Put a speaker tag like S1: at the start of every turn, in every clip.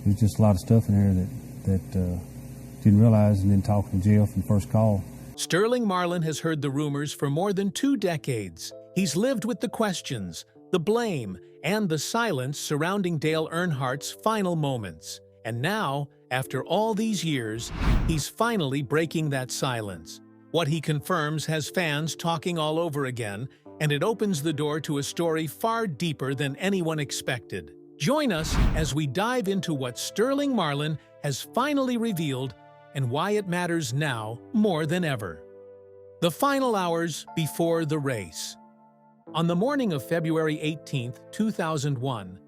S1: There's just a lot of stuff in there that didn't realize, and then talking to Jeff and first call.
S2: Sterling Marlin has heard the rumors for more than 2 decades. He's lived with the questions, the blame, and the silence surrounding Dale Earnhardt's final moments. And now, after all these years, he's finally breaking that silence. What he confirms has fans talking all over again, and it opens the door to a story far deeper than anyone expected. Join us as we dive into what Sterling Marlin has finally revealed and why it matters now more than ever. The final hours before the race. On the morning of February 18, 2001,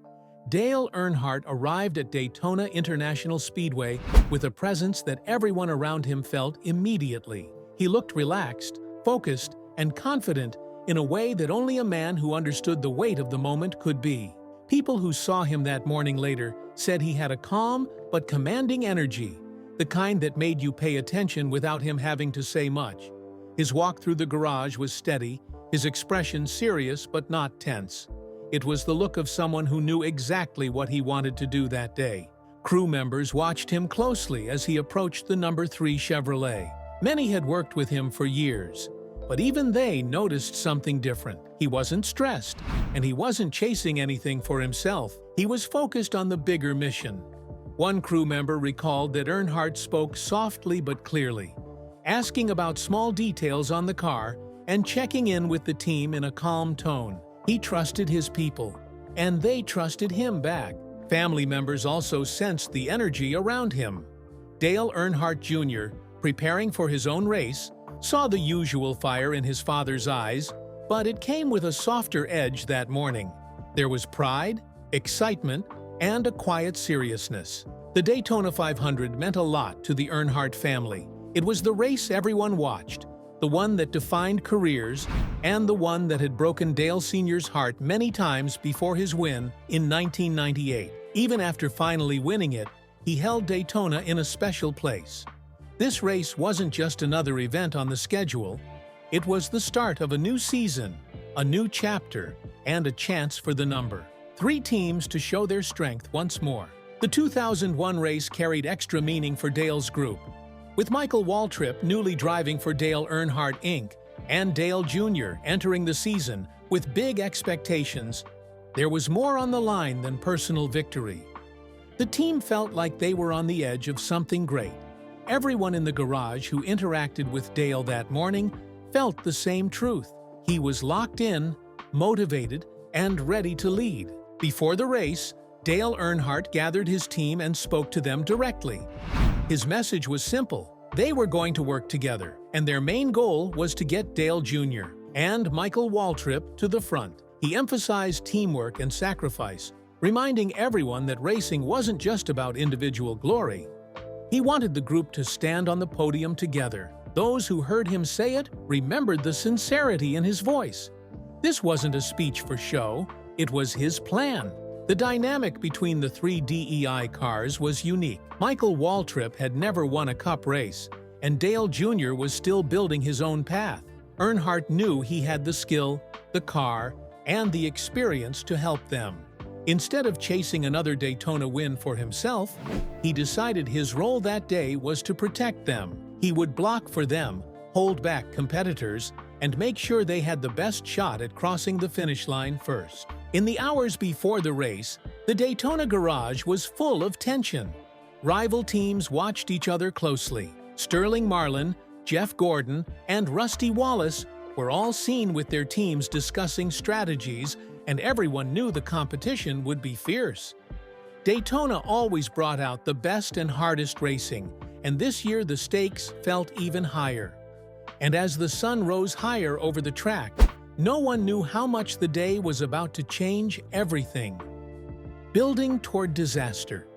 S2: Dale Earnhardt arrived at Daytona International Speedway with a presence that everyone around him felt immediately. He looked relaxed, focused, and confident in a way that only a man who understood the weight of the moment could be. People who saw him that morning later said he had a calm but commanding energy, the kind that made you pay attention without him having to say much. His walk through the garage was steady, his expression serious but not tense. It was the look of someone who knew exactly what he wanted to do that day. Crew members watched him closely as he approached the number 3 Chevrolet. Many had worked with him for years, but even they noticed something different. He wasn't stressed, and he wasn't chasing anything for himself. He was focused on the bigger mission. One crew member recalled that Earnhardt spoke softly but clearly, asking about small details on the car and checking in with the team in a calm tone. He trusted his people, and they trusted him back. Family members also sensed the energy around him. Dale Earnhardt Jr., preparing for his own race, saw the usual fire in his father's eyes, but it came with a softer edge that morning. There was pride, excitement, and a quiet seriousness. The Daytona 500 meant a lot to the Earnhardt family. It was the race everyone watched, the one that defined careers, and the one that had broken Dale Sr.'s heart many times before his win in 1998. Even after finally winning it, he held Daytona in a special place. This race wasn't just another event on the schedule. It was the start of a new season, a new chapter, and a chance for the number 3 teams to show their strength once more. The 2001 race carried extra meaning for Dale's group. With Michael Waltrip newly driving for Dale Earnhardt Inc. and Dale Jr. entering the season with big expectations, there was more on the line than personal victory. The team felt like they were on the edge of something great. Everyone in the garage who interacted with Dale that morning felt the same truth. He was locked in, motivated, and ready to lead. Before the race, Dale Earnhardt gathered his team and spoke to them directly. His message was simple. They were going to work together, and their main goal was to get Dale Jr. and Michael Waltrip to the front. He emphasized teamwork and sacrifice, reminding everyone that racing wasn't just about individual glory. He wanted the group to stand on the podium together. Those who heard him say it remembered the sincerity in his voice. This wasn't a speech for show, it was his plan. The dynamic between the 3 DEI cars was unique. Michael Waltrip had never won a Cup race, and Dale Jr. was still building his own path. Earnhardt knew he had the skill, the car, and the experience to help them. Instead of chasing another Daytona win for himself, he decided his role that day was to protect them. He would block for them, hold back competitors, and make sure they had the best shot at crossing the finish line first. In the hours before the race, the Daytona garage was full of tension. Rival teams watched each other closely. Sterling Marlin, Jeff Gordon, and Rusty Wallace were all seen with their teams discussing strategies, and everyone knew the competition would be fierce. Daytona always brought out the best and hardest racing, and this year the stakes felt even higher. And as the sun rose higher over the track, no one knew how much the day was about to change everything. Building toward disaster.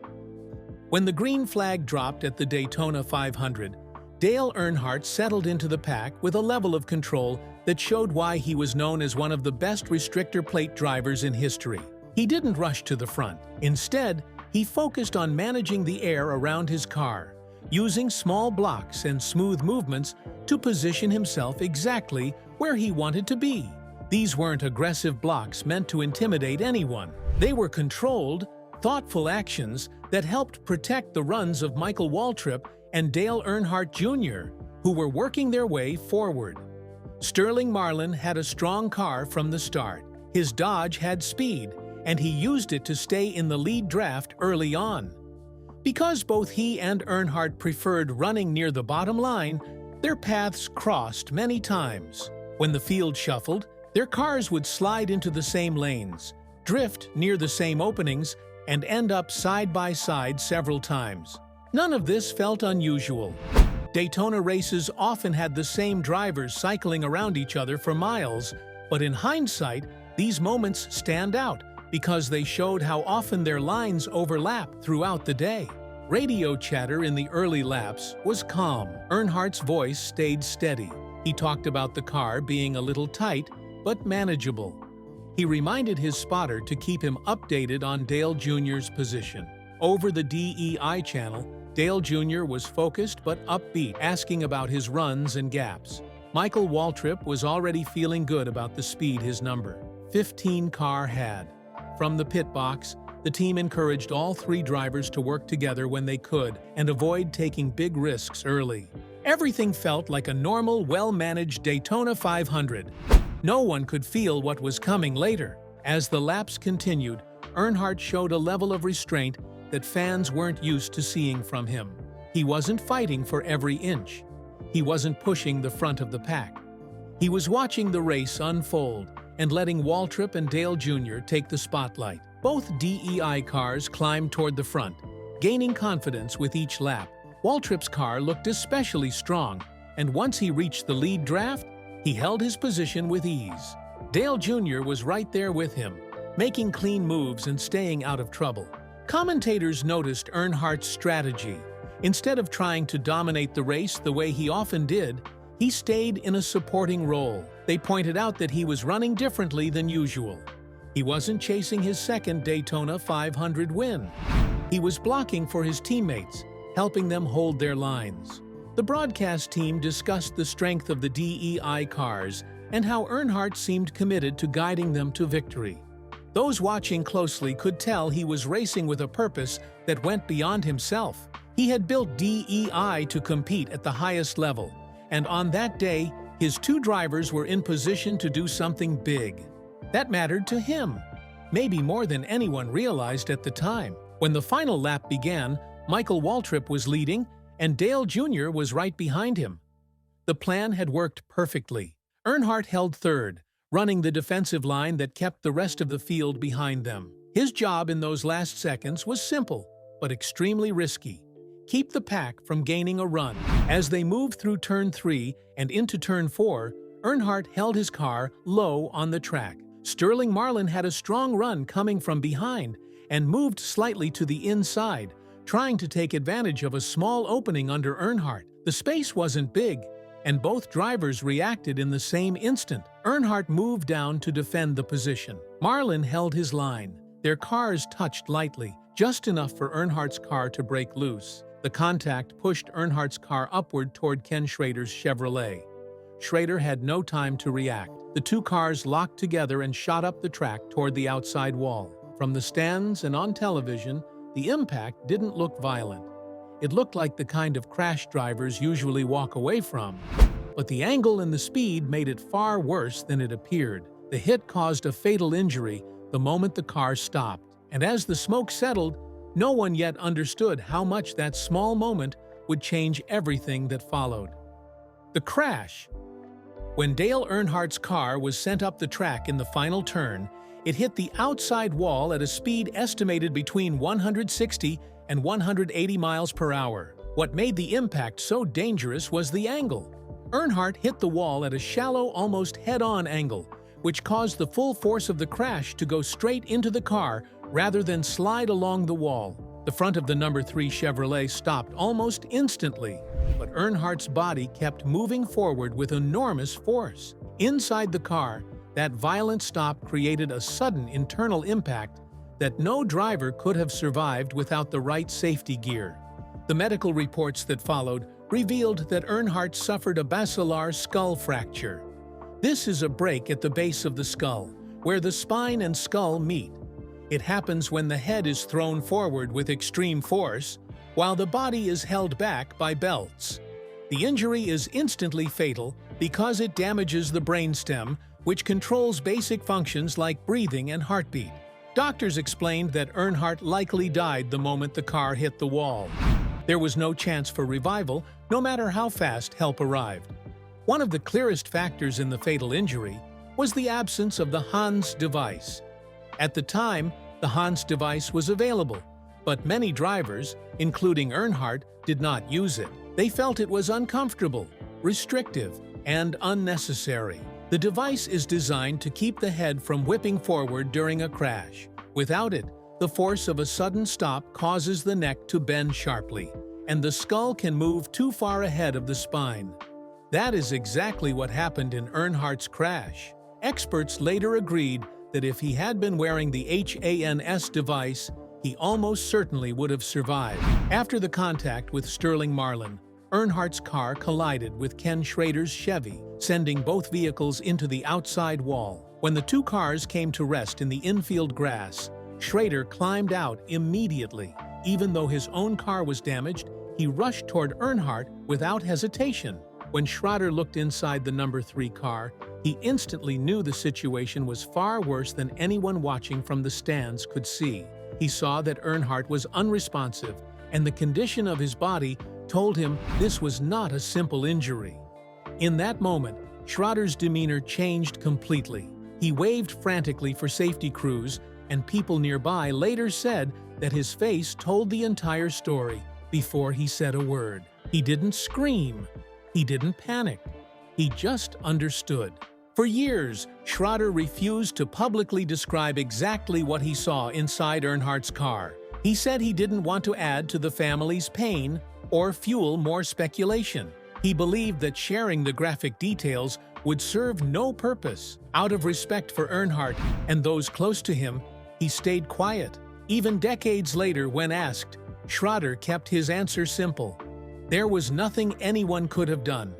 S2: When the green flag dropped at the Daytona 500, Dale Earnhardt settled into the pack with a level of control that showed why he was known as one of the best restrictor plate drivers in history. He didn't rush to the front. Instead, he focused on managing the air around his car, using small blocks and smooth movements to position himself exactly where he wanted to be. These weren't aggressive blocks meant to intimidate anyone. They were controlled, thoughtful actions that helped protect the runs of Michael Waltrip and Dale Earnhardt Jr., who were working their way forward. Sterling Marlin had a strong car from the start. His Dodge had speed, and he used it to stay in the lead draft early on. Because both he and Earnhardt preferred running near the bottom line, their paths crossed many times. When the field shuffled, their cars would slide into the same lanes, drift near the same openings, and end up side by side several times. None of this felt unusual. Daytona races often had the same drivers cycling around each other for miles, but in hindsight, these moments stand out because they showed how often their lines overlapped throughout the day. Radio chatter in the early laps was calm. Earnhardt's voice stayed steady. He talked about the car being a little tight, but manageable. He reminded his spotter to keep him updated on Dale Jr.'s position. Over the DEI channel, Dale Jr. was focused but upbeat, asking about his runs and gaps. Michael Waltrip was already feeling good about the speed his number 15 car had. From the pit box, the team encouraged all three drivers to work together when they could and avoid taking big risks early. Everything felt like a normal, well-managed Daytona 500. No one could feel what was coming later. As the laps continued, Earnhardt showed a level of restraint that fans weren't used to seeing from him. He wasn't fighting for every inch. He wasn't pushing the front of the pack. He was watching the race unfold and letting Waltrip and Dale Jr. take the spotlight. Both DEI cars climbed toward the front, gaining confidence with each lap. Waltrip's car looked especially strong, and once he reached the lead draft, he held his position with ease. Dale Jr. was right there with him, making clean moves and staying out of trouble. Commentators noticed Earnhardt's strategy. Instead of trying to dominate the race the way he often did, he stayed in a supporting role. They pointed out that he was running differently than usual. He wasn't chasing his second Daytona 500 win. He was blocking for his teammates, helping them hold their lines. The broadcast team discussed the strength of the DEI cars and how Earnhardt seemed committed to guiding them to victory. Those watching closely could tell he was racing with a purpose that went beyond himself. He had built DEI to compete at the highest level, and on that day, his two drivers were in position to do something big. That mattered to him, maybe more than anyone realized at the time. When the final lap began, Michael Waltrip was leading, and Dale Jr. was right behind him. The plan had worked perfectly. Earnhardt held third, running the defensive line that kept the rest of the field behind them. His job in those last seconds was simple, but extremely risky. Keep the pack from gaining a run. As they moved through Turn 3 and into Turn 4, Earnhardt held his car low on the track. Sterling Marlin had a strong run coming from behind and moved slightly to the inside, trying to take advantage of a small opening under Earnhardt. The space wasn't big, and both drivers reacted in the same instant. Earnhardt moved down to defend the position. Marlin held his line. Their cars touched lightly, just enough for Earnhardt's car to break loose. The contact pushed Earnhardt's car upward toward Ken Schrader's Chevrolet. Schrader had no time to react. The two cars locked together and shot up the track toward the outside wall. From the stands and on television, the impact didn't look violent. It looked like the kind of crash drivers usually walk away from. But the angle and the speed made it far worse than it appeared. The hit caused a fatal injury the moment the car stopped. And as the smoke settled, no one yet understood how much that small moment would change everything that followed. The crash. When Dale Earnhardt's car was sent up the track in the final turn, it hit the outside wall at a speed estimated between 160 and 180 miles per hour. What made the impact so dangerous was the angle. Earnhardt hit the wall at a shallow, almost head-on angle, which caused the full force of the crash to go straight into the car rather than slide along the wall. The front of the number 3 Chevrolet stopped almost instantly, but Earnhardt's body kept moving forward with enormous force. Inside the car, that violent stop created a sudden internal impact that no driver could have survived without the right safety gear. The medical reports that followed revealed that Earnhardt suffered a basilar skull fracture. This is a break at the base of the skull, where the spine and skull meet. It happens when the head is thrown forward with extreme force, while the body is held back by belts. The injury is instantly fatal because it damages the brainstem, which controls basic functions like breathing and heartbeat. Doctors explained that Earnhardt likely died the moment the car hit the wall. There was no chance for revival, no matter how fast help arrived. One of the clearest factors in the fatal injury was the absence of the Hans device. At the time, the Hans device was available, but many drivers, including Earnhardt, did not use it. They felt it was uncomfortable, restrictive, and unnecessary. The device is designed to keep the head from whipping forward during a crash. Without it, the force of a sudden stop causes the neck to bend sharply, and the skull can move too far ahead of the spine. That is exactly what happened in Earnhardt's crash. Experts later agreed that if he had been wearing the HANS device, he almost certainly would have survived. After the contact with Sterling Marlin, Earnhardt's car collided with Ken Schrader's Chevy, sending both vehicles into the outside wall. When the two cars came to rest in the infield grass, Schrader climbed out immediately. Even though his own car was damaged, he rushed toward Earnhardt without hesitation. When Schrader looked inside the number 3 car, he instantly knew the situation was far worse than anyone watching from the stands could see. He saw that Earnhardt was unresponsive, and the condition of his body told him this was not a simple injury. In that moment, Schrader's demeanor changed completely. He waved frantically for safety crews, and people nearby later said that his face told the entire story before he said a word. He didn't scream. He didn't panic. He just understood. For years, Schrader refused to publicly describe exactly what he saw inside Earnhardt's car. He said he didn't want to add to the family's pain or fuel more speculation. He believed that sharing the graphic details would serve no purpose. Out of respect for Earnhardt and those close to him, he stayed quiet. Even decades later, when asked, Schrader kept his answer simple. There was nothing anyone could have done.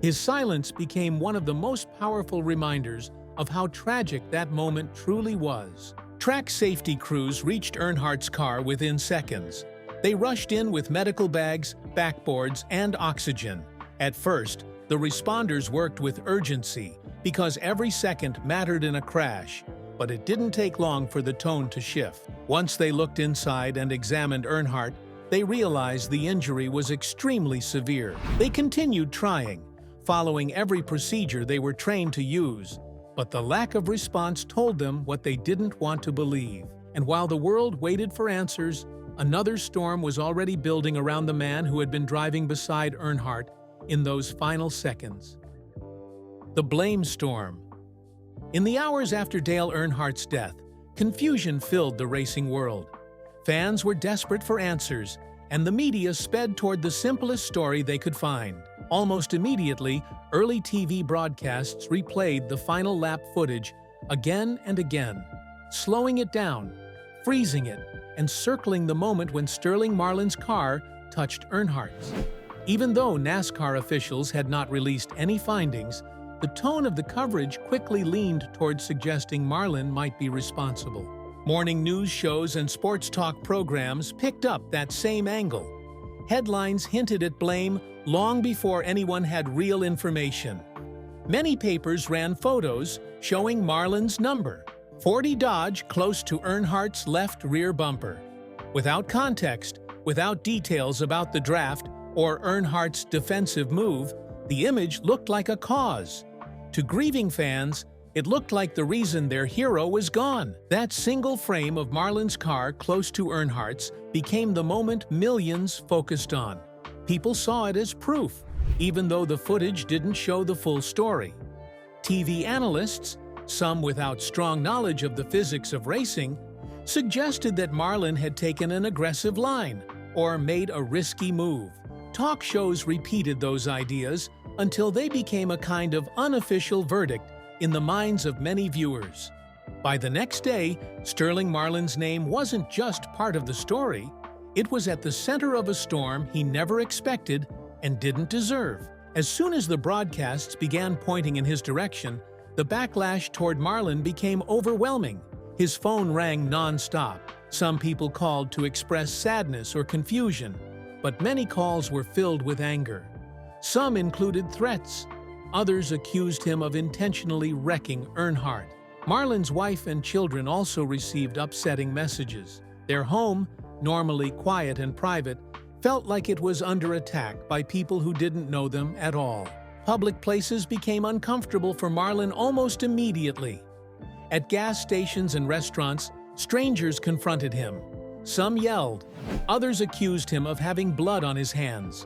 S2: His silence became one of the most powerful reminders of how tragic that moment truly was. Track safety crews reached Earnhardt's car within seconds. They rushed in with medical bags, backboards, and oxygen. At first, the responders worked with urgency because every second mattered in a crash, but it didn't take long for the tone to shift. Once they looked inside and examined Earnhardt, they realized the injury was extremely severe. They continued trying, following every procedure they were trained to use, but the lack of response told them what they didn't want to believe. And while the world waited for answers, another storm was already building around the man who had been driving beside Earnhardt in those final seconds. The blame storm. In the hours after Dale Earnhardt's death, confusion filled the racing world. Fans were desperate for answers, and the media sped toward the simplest story they could find. Almost immediately, early TV broadcasts replayed the final lap footage again and again, slowing it down, freezing it, and circling the moment when Sterling Marlin's car touched Earnhardt's. Even though NASCAR officials had not released any findings, the tone of the coverage quickly leaned towards suggesting Marlin might be responsible. Morning news shows and sports talk programs picked up that same angle. Headlines hinted at blame long before anyone had real information. Many papers ran photos showing Marlin's number, 40 Dodge close to Earnhardt's left rear bumper. Without context, without details about the draft or Earnhardt's defensive move, the image looked like a cause. To grieving fans, it looked like the reason their hero was gone. That single frame of Marlin's car close to Earnhardt's became the moment millions focused on. People saw it as proof, even though the footage didn't show the full story. TV analysts, some without strong knowledge of the physics of racing, suggested that Marlin had taken an aggressive line or made a risky move. Talk shows repeated those ideas until they became a kind of unofficial verdict in the minds of many viewers. By the next day, Sterling Marlin's name wasn't just part of the story, it was at the center of a storm he never expected and didn't deserve. As soon as the broadcasts began pointing in his direction, the backlash toward Marlin became overwhelming. His phone rang non-stop. Some people called to express sadness or confusion, but many calls were filled with anger. Some included threats. Others accused him of intentionally wrecking Earnhardt. Marlin's wife and children also received upsetting messages. Their home, normally quiet and private, felt like it was under attack by people who didn't know them at all. Public places became uncomfortable for Marlin almost immediately. At gas stations and restaurants, strangers confronted him. Some yelled. Others accused him of having blood on his hands.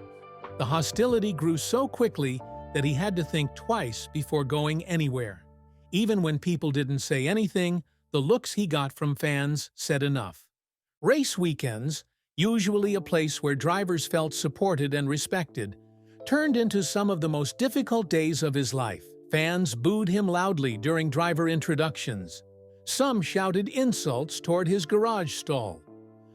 S2: The hostility grew so quickly that he had to think twice before going anywhere. Even when people didn't say anything, the looks he got from fans said enough. Race weekends, usually a place where drivers felt supported and respected, turned into some of the most difficult days of his life. Fans booed him loudly during driver introductions. Some shouted insults toward his garage stall.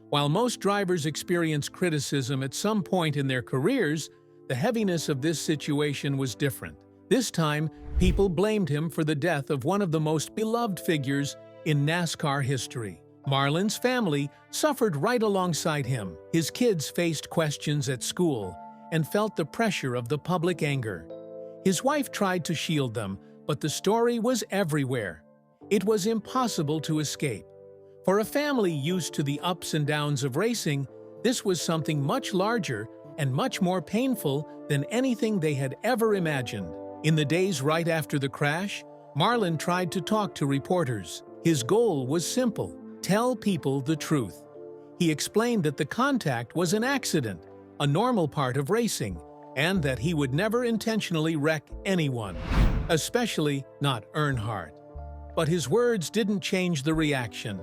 S2: While most drivers experience criticism at some point in their careers, the heaviness of this situation was different. This time, people blamed him for the death of one of the most beloved figures in NASCAR history. Marlin's family suffered right alongside him. His kids faced questions at school and felt the pressure of the public anger. His wife tried to shield them, but the story was everywhere. It was impossible to escape. For a family used to the ups and downs of racing, this was something much larger and much more painful than anything they had ever imagined. In the days right after the crash, Marlin tried to talk to reporters. His goal was simple: tell people the truth. He explained that the contact was an accident, a normal part of racing, and that he would never intentionally wreck anyone, especially not Earnhardt. But his words didn't change the reaction.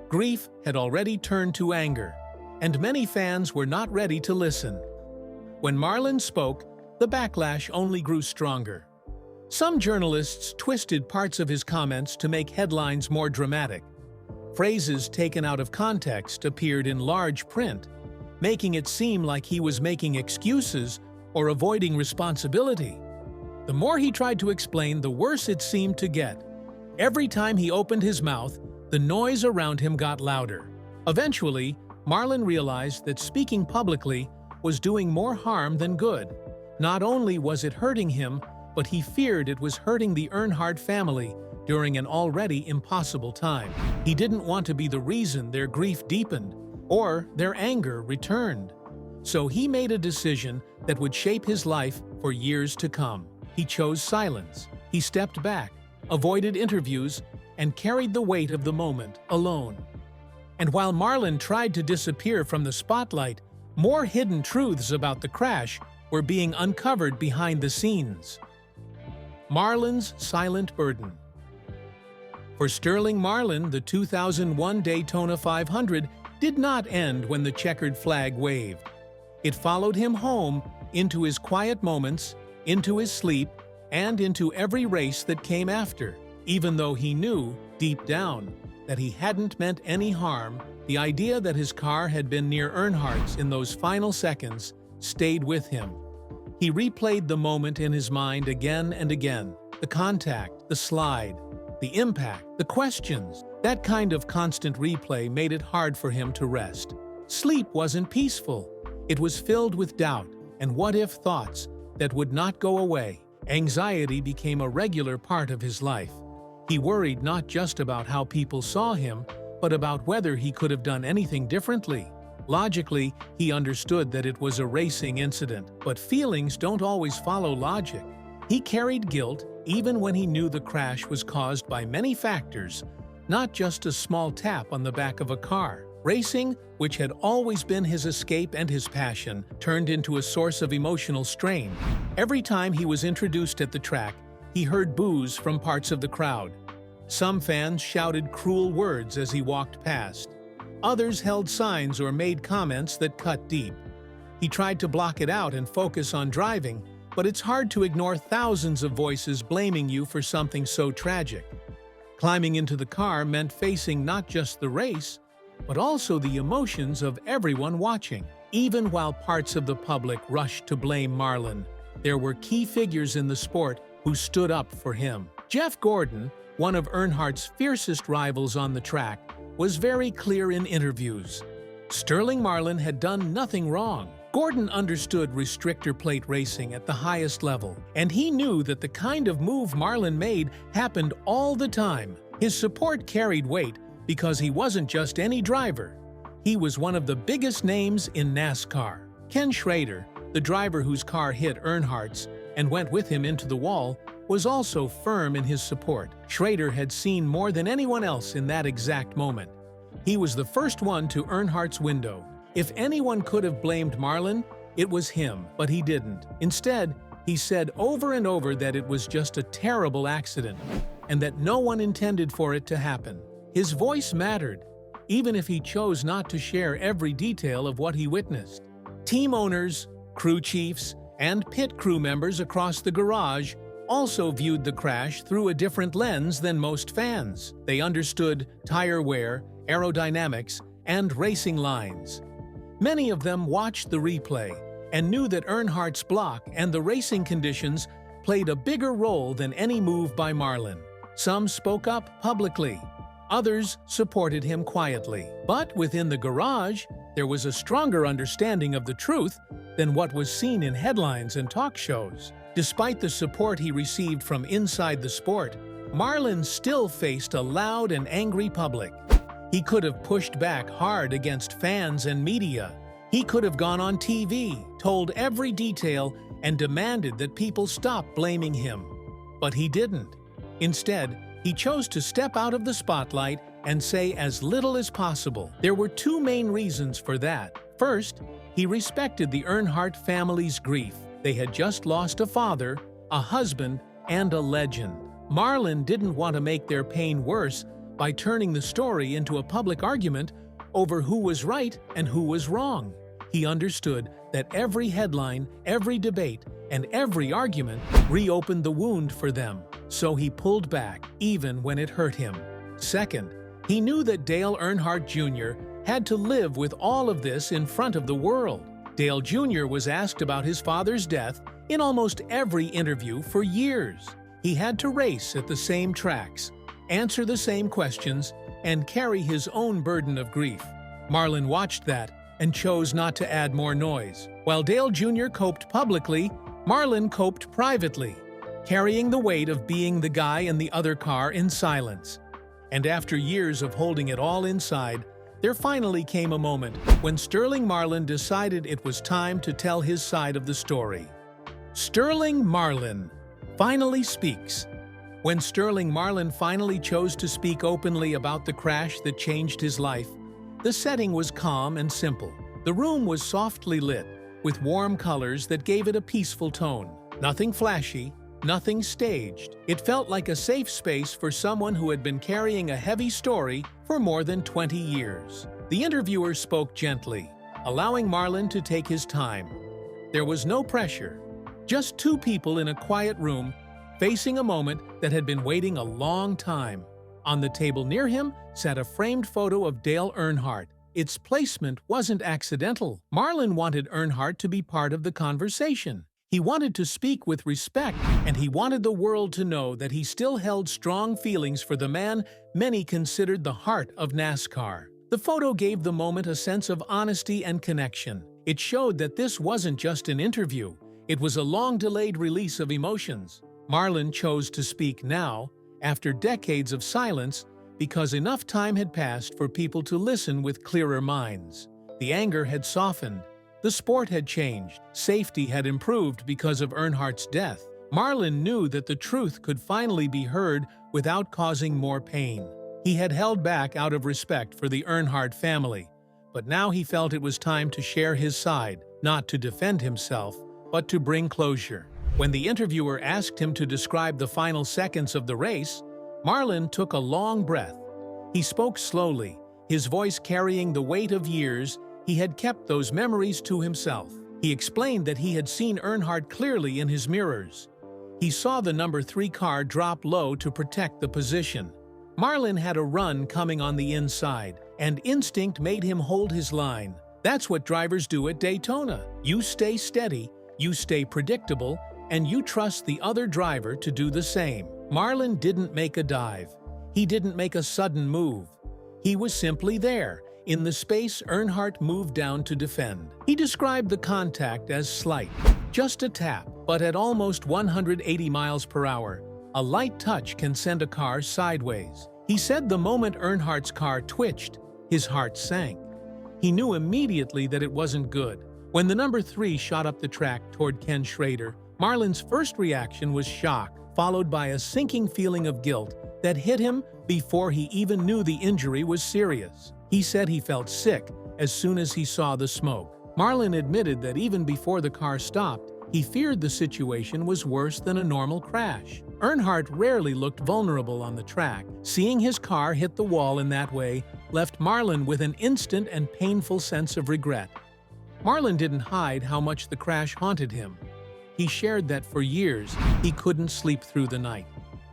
S2: Grief had already turned to anger, and many fans were not ready to listen. When Marlin spoke, the backlash only grew stronger. Some journalists twisted parts of his comments to make headlines more dramatic. Phrases taken out of context appeared in large print, making it seem like he was making excuses or avoiding responsibility. The more he tried to explain, the worse it seemed to get. Every time he opened his mouth, the noise around him got louder. Eventually, Marlin realized that speaking publicly was doing more harm than good. Not only was it hurting him, but he feared it was hurting the Earnhardt family during an already impossible time. He didn't want to be the reason their grief deepened or their anger returned. So he made a decision that would shape his life for years to come. He chose silence. He stepped back, avoided interviews, and carried the weight of the moment alone. And while Marlin tried to disappear from the spotlight, more hidden truths about the crash were being uncovered behind the scenes. Marlin's silent burden. For Sterling Marlin, the 2001 Daytona 500 did not end when the checkered flag waved. It followed him home, into his quiet moments, into his sleep, and into every race that came after. Even though he knew, deep down, that he hadn't meant any harm, the idea that his car had been near Earnhardt's in those final seconds stayed with him. He replayed the moment in his mind again and again. The contact, the slide, the impact, the questions. That kind of constant replay made it hard for him to rest. Sleep wasn't peaceful. It was filled with doubt and what-if thoughts that would not go away. Anxiety became a regular part of his life. He worried not just about how people saw him, but about whether he could have done anything differently. Logically, he understood that it was a racing incident, but feelings don't always follow logic. He carried guilt even when he knew the crash was caused by many factors, not just a small tap on the back of a car. Racing, which had always been his escape and his passion, turned into a source of emotional strain. Every time he was introduced at the track, he heard boos from parts of the crowd. Some fans shouted cruel words as he walked past. Others held signs or made comments that cut deep. He tried to block it out and focus on driving, but it's hard to ignore thousands of voices blaming you for something so tragic. Climbing into the car meant facing not just the race, but also the emotions of everyone watching. Even while parts of the public rushed to blame Marlin, there were key figures in the sport who stood up for him. Jeff Gordon, one of Earnhardt's fiercest rivals on the track, was very clear in interviews. Sterling Marlin had done nothing wrong. Gordon understood restrictor plate racing at the highest level, and he knew that the kind of move Marlin made happened all the time. His support carried weight because he wasn't just any driver. He was one of the biggest names in NASCAR. Ken Schrader, the driver whose car hit Earnhardt's and went with him into the wall, was also firm in his support. Schrader had seen more than anyone else in that exact moment. He was the first one to Earnhardt's window. If anyone could have blamed Marlin, it was him, but he didn't. Instead, he said over and over that it was just a terrible accident and that no one intended for it to happen. His voice mattered, even if he chose not to share every detail of what he witnessed. Team owners, crew chiefs, and pit crew members across the garage also viewed the crash through a different lens than most fans. They understood tire wear, aerodynamics, and racing lines. Many of them watched the replay and knew that Earnhardt's block and the racing conditions played a bigger role than any move by Marlin. Some spoke up publicly. Others supported him quietly. But within the garage, there was a stronger understanding of the truth than what was seen in headlines and talk shows. Despite the support he received from inside the sport, Marlin still faced a loud and angry public. He could have pushed back hard against fans and media. He could have gone on TV, told every detail, and demanded that people stop blaming him. But he didn't. Instead, he chose to step out of the spotlight and say as little as possible. There were two main reasons for that. First, he respected the Earnhardt family's grief. They had just lost a father, a husband, and a legend. Marlin didn't want to make their pain worse by turning the story into a public argument over who was right and who was wrong. He understood that every headline, every debate, and every argument reopened the wound for them, so he pulled back, even when it hurt him. Second, he knew that Dale Earnhardt Jr. had to live with all of this in front of the world. Dale Jr. was asked about his father's death in almost every interview for years. He had to race at the same tracks, answer the same questions, and carry his own burden of grief. Marlin watched that and chose not to add more noise. While Dale Jr. coped publicly, Marlin coped privately, carrying the weight of being the guy in the other car in silence. And after years of holding it all inside, there finally came a moment when Sterling Marlin decided it was time to tell his side of the story. Sterling Marlin finally speaks. When Sterling Marlin finally chose to speak openly about the crash that changed his life, the setting was calm and simple. The room was softly lit, with warm colors that gave it a peaceful tone. Nothing flashy, nothing staged. It felt like a safe space for someone who had been carrying a heavy story for more than 20 years. The interviewer spoke gently, allowing Marlin to take his time. There was no pressure, just two people in a quiet room facing a moment that had been waiting a long time. On the table near him sat a framed photo of Dale Earnhardt. Its placement wasn't accidental. Marlin wanted Earnhardt to be part of the conversation. He wanted to speak with respect, and he wanted the world to know that he still held strong feelings for the man many considered the heart of NASCAR. The photo gave the moment a sense of honesty and connection. It showed that this wasn't just an interview. It was a long-delayed release of emotions. Marlin chose to speak now, after decades of silence, because enough time had passed for people to listen with clearer minds. The anger had softened. The sport had changed. Safety had improved because of Earnhardt's death. Marlin knew that the truth could finally be heard without causing more pain. He had held back out of respect for the Earnhardt family, but now he felt it was time to share his side, not to defend himself, but to bring closure. When the interviewer asked him to describe the final seconds of the race, Marlin took a long breath. He spoke slowly, his voice carrying the weight of years. He had kept those memories to himself. He explained that he had seen Earnhardt clearly in his mirrors. He saw the number 3 car drop low to protect the position. Marlin had a run coming on the inside, and instinct made him hold his line. That's what drivers do at Daytona. You stay steady, you stay predictable, and you trust the other driver to do the same. Marlin didn't make a dive. He didn't make a sudden move. He was simply there, in the space Earnhardt moved down to defend. He described the contact as slight, just a tap, but at almost 180 miles per hour, a light touch can send a car sideways. He said the moment Earnhardt's car twitched, his heart sank. He knew immediately that it wasn't good. When the number 3 shot up the track toward Ken Schrader, Marlin's first reaction was shock, followed by a sinking feeling of guilt that hit him before he even knew the injury was serious. He said he felt sick as soon as he saw the smoke. Marlin admitted that even before the car stopped, he feared the situation was worse than a normal crash. Earnhardt rarely looked vulnerable on the track. Seeing his car hit the wall in that way left Marlin with an instant and painful sense of regret. Marlin didn't hide how much the crash haunted him. He shared that for years he couldn't sleep through the night.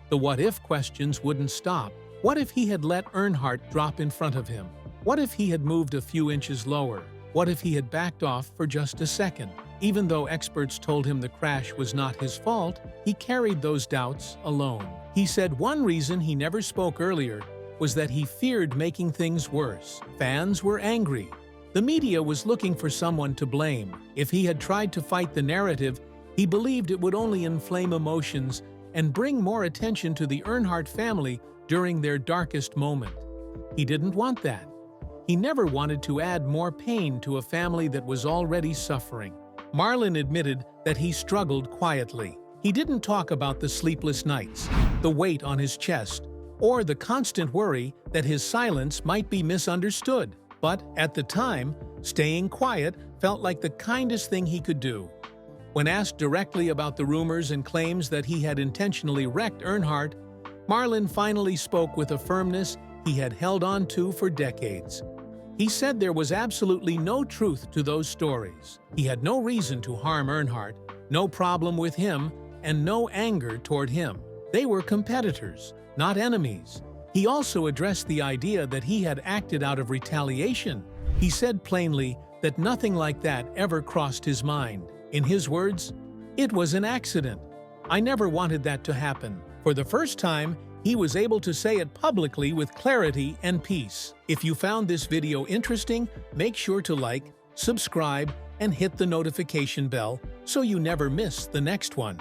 S2: The what-if questions wouldn't stop. What if he had let Earnhardt drop in front of him? What if he had moved a few inches lower? What if he had backed off for just a second? Even though experts told him the crash was not his fault, he carried those doubts alone. He said one reason he never spoke earlier was that he feared making things worse. Fans were angry. The media was looking for someone to blame. If he had tried to fight the narrative, he believed it would only inflame emotions and bring more attention to the Earnhardt family during their darkest moment. He didn't want that. He never wanted to add more pain to a family that was already suffering. Marlin admitted that he struggled quietly. He didn't talk about the sleepless nights, the weight on his chest, or the constant worry that his silence might be misunderstood. But at the time, staying quiet felt like the kindest thing he could do. When asked directly about the rumors and claims that he had intentionally wrecked Earnhardt, Marlin finally spoke with a firmness he had held on to for decades. He said there was absolutely no truth to those stories. He had no reason to harm Earnhardt, no problem with him, and no anger toward him. They were competitors, not enemies. He also addressed the idea that he had acted out of retaliation. He said plainly that nothing like that ever crossed his mind. In his words, "It was an accident. I never wanted that to happen." For the first time, he was able to say it publicly with clarity and peace. If you found this video interesting, make sure to like, subscribe, and hit the notification bell so you never miss the next one.